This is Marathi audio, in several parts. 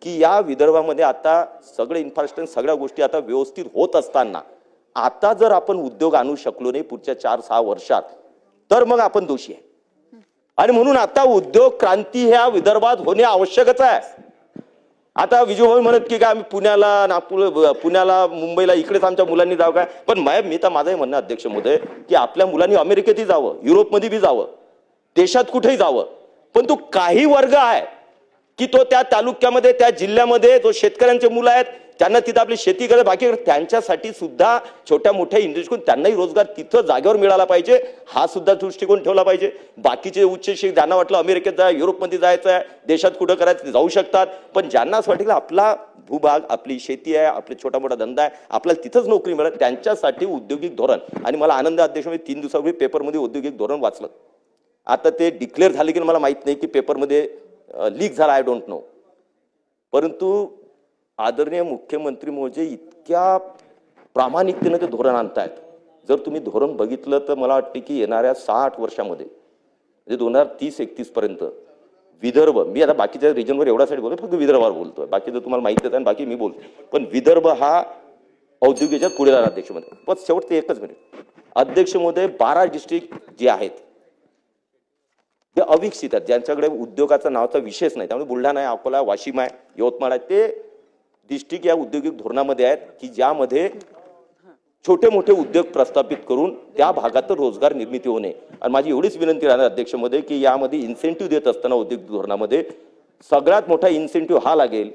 की या विदर्भामध्ये आता सगळे इन्फ्रास्ट्रक्चर सगळ्या गोष्टी आता व्यवस्थित होत असताना आता जर आपण उद्योग आणू शकलो नाही पुढच्या 4-6 वर्षात तर मग आपण दोषी आहे। आणि म्हणून आता उद्योग क्रांती ह्या विदर्भात होणे आवश्यकच आहे। आता विजयभाऊ म्हणत की काय आम्ही पुण्याला नागपूर पुण्याला मुंबईला इकडेच आमच्या मुलांनी जावं काय, पण मी तर माझंही म्हणणं अध्यक्ष महोदय की आपल्या मुलांनी अमेरिकेतही जावं, युरोपमध्ये बी जावं, देशात कुठेही जावं, पण तो काही वर्ग आहे की तो त्या तालुक्यामध्ये त्या जिल्ह्यामध्ये जो शेतकऱ्यांचे मुलं आहेत त्यांना तिथं आपली शेती करत बाकी त्यांच्यासाठी सुद्धा छोट्या मोठ्या इंडस्ट्री त्यांनाही रोजगार तिथं जागेवर मिळाला पाहिजे हा सुद्धा दृष्टिकोन ठेवला पाहिजे। बाकीचे उच्च शिक्षित ज्यांना वाटलं अमेरिकेत जा युरोपमध्ये जायचं आहे देशात कुठं करायचं ते जाऊ शकतात, पण ज्यांना असं वाटलं आपला भूभाग आपली शेती आहे आपला छोटा मोठा धंदा आहे आपल्याला तिथंच नोकरी मिळेल त्यांच्यासाठी औद्योगिक धोरण। आणि मला आनंद अध्यक्ष 3 दिवसापूर्वी पेपरमध्ये औद्योगिक धोरण वाचलं, आता ते डिक्लेअर झाले की मला माहित नाही की पेपरमध्ये लीक झाला आय डोंट नो, परंतु आदरणीय मुख्यमंत्री महोदय इतक्या प्रामाणिकतेने ते धोरण आणतायत। जर तुम्ही धोरण बघितलं तर मला वाटतं की येणाऱ्या 60 वर्षामध्ये म्हणजे 2030-31 पर्यंत विदर्भ, मी आता बाकीच्या रिजनवर एवढ्यासाठी बोलतो फक्त विदर्भावर बोलतोय, बाकीचं तुम्हाला माहिती आहे आणि बाकी मी बोलतो, पण विदर्भ हा औद्योगिकच्या पुढे जाणार अध्यक्ष महोदय। पण शेवटचं एकच मिनिट अध्यक्ष महोदय 12 डिस्ट्रिक्ट जे आहेत ते अविकसित आहेत ज्यांच्याकडे उद्योगाचा नावाचा विषयच नाही, त्यामुळे बुलढाणा आहे अकोला वाशिम आहे यवतमाळ आहे ते डिस्ट्रिक्ट या औद्योगिक धोरणामध्ये आहेत की ज्यामध्ये छोटे मोठे उद्योग प्रस्थापित करून त्या भागात रोजगार निर्मिती होणे। आणि माझी एवढीच विनंती राहणार अध्यक्ष महोदय की यामध्ये इन्सेंटिव्ह देत असताना औद्योगिक धोरणामध्ये सगळ्यात मोठा इन्सेंटिव्ह हा लागेल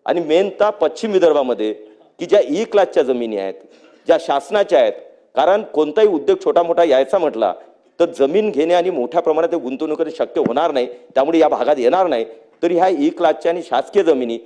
आणि मेनता पश्चिम विदर्भामध्ये की ज्या ई क्लासच्या जमिनी आहेत ज्या शासनाच्या आहेत, कारण कोणताही उद्योग छोटा मोठा यायचा म्हटला तर जमीन घेणे आणि मोठ्या प्रमाणात गुंतवणूक करणे शक्य होणार नाही, त्यामुळे या भागात येणार नाही। तर ह्या ई क्लासच्या आणि शासकीय जमिनी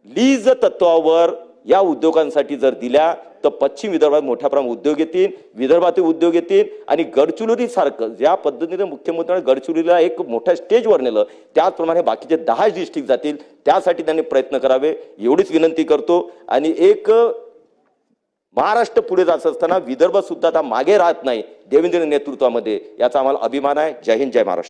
लीज तत्वावर या उद्योगांसाठी जर दिल्या तर पश्चिम विदर्भात मोठ्या प्रमाणात उद्योग येतील, विदर्भातील उद्योग येतील आणि गडचिरोली सारखं ज्या पद्धतीने मुख्यमंत्र्यांनी गडचिरोलीला एक मोठ्या स्टेजवर नेलं त्याचप्रमाणे बाकीचे 10 डिस्ट्रिक्ट जातील, त्यासाठी त्यांनी प्रयत्न करावे एवढीच विनंती करतो। आणि एक महाराष्ट्र पुढे जात असताना विदर्भ सुद्धा आता मागे राहत नाही देवेंद्र नेतृत्वामध्ये, याचा आम्हाला अभिमान आहे। जय हिंद जय महाराष्ट्र।